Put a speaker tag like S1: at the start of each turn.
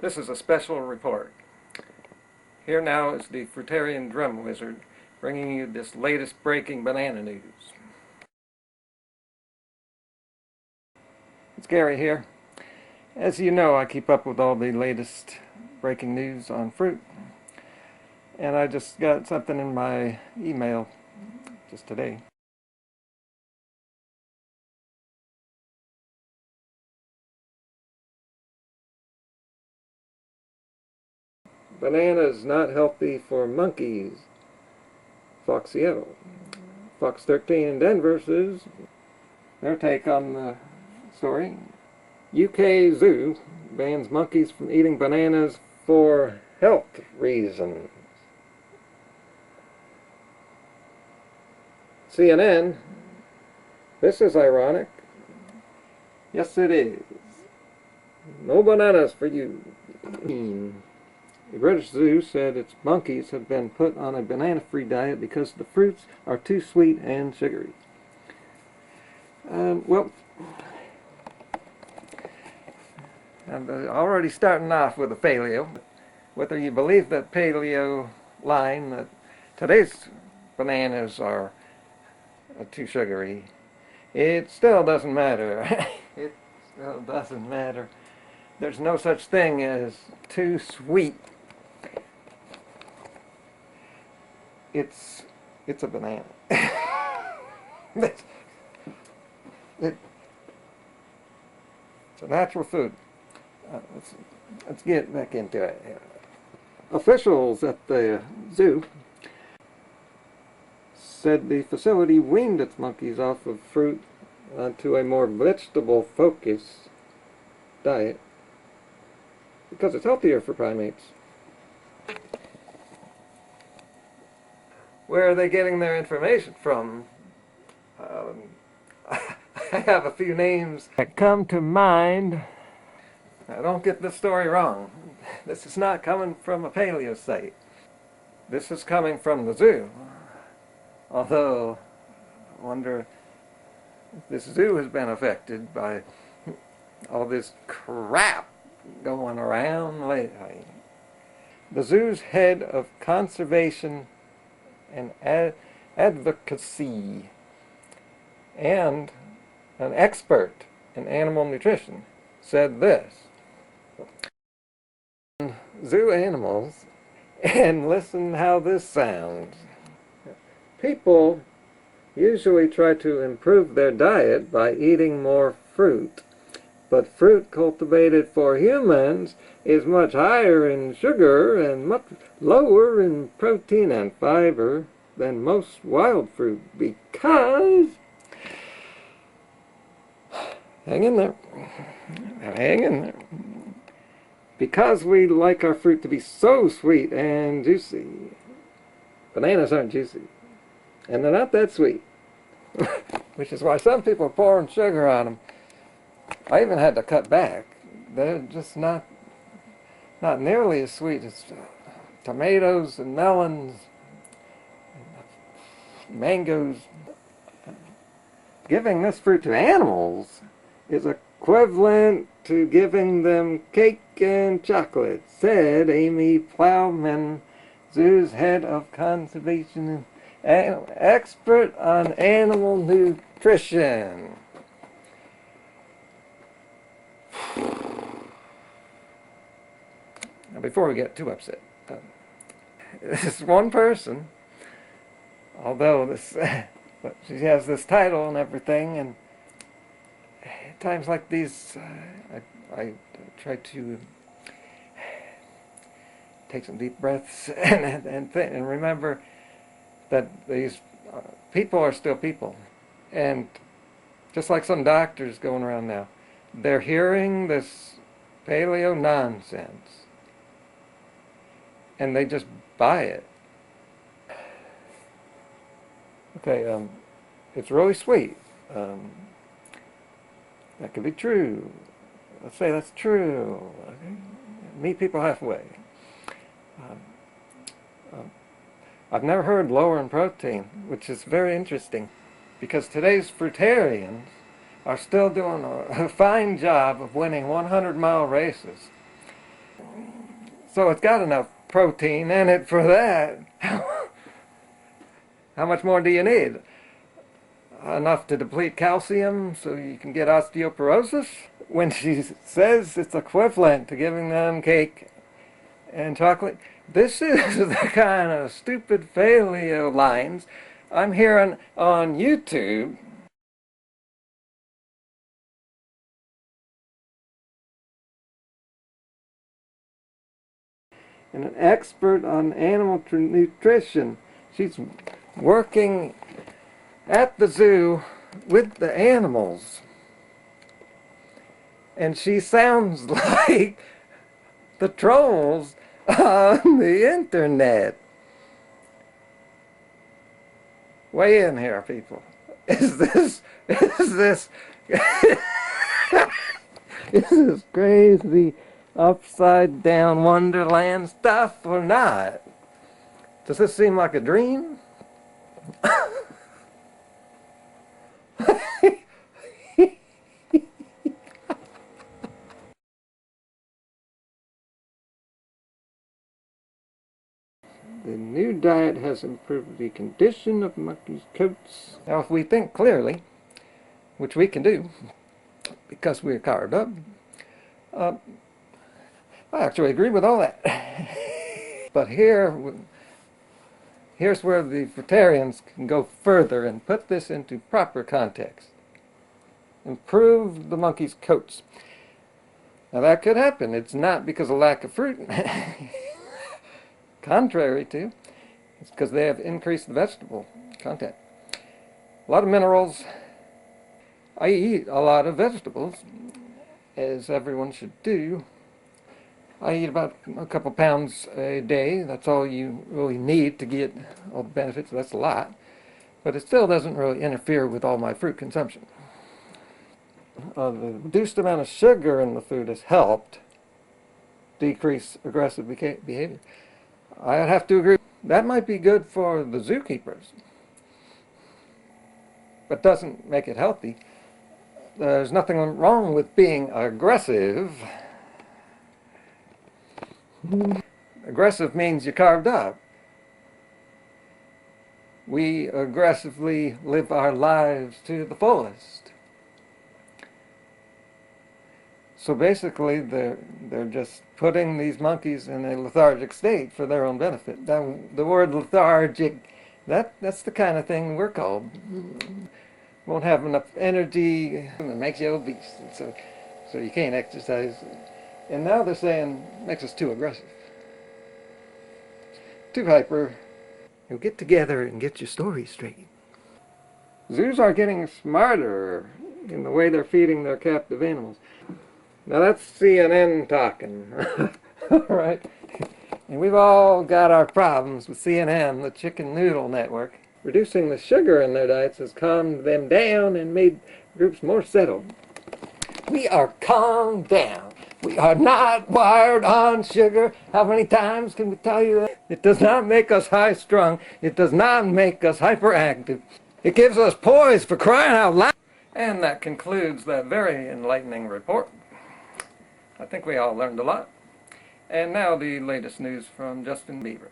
S1: This is a special report. Here now is the Fruitarian Drum Wizard bringing you this latest breaking banana news. It's Gary here. As you know, I keep up with all the latest breaking news on fruit. And I just got something in my email just today. Bananas not healthy for monkeys. Fox Seattle. Fox 13 in Denver says their take on the story. UK Zoo bans monkeys from eating bananas for health reasons. CNN, this is ironic. Yes, it is. No bananas for you. The British Zoo said its monkeys have been put on a banana-free diet because the fruits are too sweet and sugary. Well, I'm already starting off with a paleo. Whether you believe that paleo line that today's bananas are too sugary, it still doesn't matter. It still doesn't matter. There's no such thing as too sweet. It's a banana. It's a natural food. Let's get back into it. Officials at the zoo said the facility weaned its monkeys off of fruit onto a more vegetable-focused diet because it's healthier for primates. Where are they getting their information from? I have a few names that come to mind. Now, don't get this story wrong. This is not coming from a paleo site. This is coming from the zoo. Although, I wonder if this zoo has been affected by all this crap going around lately. The zoo's head of conservation and advocacy and an expert in animal nutrition said this: zoo animals, and listen how this sounds. People usually try to improve their diet by eating more fruit, but fruit cultivated for humans is much higher in sugar and much lower in protein and fiber than most wild fruit because... Hang in there. Hang in there. Because we like our fruit to be so sweet and juicy. Bananas aren't juicy. And they're not that sweet. Which is why some people are pouring sugar on them. I even had to cut back. They're just not nearly as sweet as tomatoes and melons, and mangoes. Giving this fruit to animals is equivalent to giving them cake and chocolate, said Amy Plowman, zoo's head of conservation and expert on animal nutrition. Now, before we get too upset, this one person, although this, she has this title and everything, and at times like these, I try to take some deep breaths and remember that these people are still people. And just like some doctors going around now, they're hearing this paleo nonsense, and they just buy it. Okay, it's really sweet. That could be true. Let's say that's true. Okay. Meet people halfway. I've never heard lower in protein, which is very interesting, because today's fruitarians are still doing a fine job of winning 100-mile races. So it's got enough protein in it for that. How much more do you need? Enough to deplete calcium so you can get osteoporosis? When she says it's equivalent to giving them cake and chocolate, this is the kind of stupid failure lines I'm hearing on YouTube. And an expert on animal nutrition. She's working at the zoo with the animals. And she sounds like the trolls on the internet. Weigh in here, people. Is this is this crazy upside down wonderland stuff or not? Does this seem like a dream? The new diet has improved the condition of monkeys' coats. Now, if we think clearly, which we can do, because we're carved up, I actually agree with all that. But here's where the fruitarians can go further and put this into proper context. Improve the monkeys' coats. Now that could happen. It's not because of lack of fruit. Contrary to, it's because they have increased vegetable content. A lot of minerals. I eat a lot of vegetables, as everyone should do. I eat about a couple pounds a day. That's all you really need to get all the benefits. That's a lot. But it still doesn't really interfere with all my fruit consumption. The reduced amount of sugar in the food has helped decrease aggressive behavior. I'd have to agree. That might be good for the zookeepers, but doesn't make it healthy. There's nothing wrong with being aggressive. Aggressive means you're carved up. We aggressively live our lives to the fullest. So basically, they're just putting these monkeys in a lethargic state for their own benefit. The word lethargic, that's the kind of thing we're called. Won't have enough energy, and it makes you obese, and so you can't exercise. And now they're saying makes us too aggressive, too hyper. You'll get together and get your story straight. Zoos are getting smarter in the way they're feeding their captive animals. Now that's CNN talking, all right? And we've all got our problems with CNN, the chicken noodle network. Reducing the sugar in their diets has calmed them down and made groups more settled. We are calmed down. We are not wired on sugar. How many times can we tell you that? It does not make us high-strung. It does not make us hyperactive. It gives us poise, for crying out loud. And that concludes that very enlightening report. I think we all learned a lot. And now the latest news from Justin Bieber.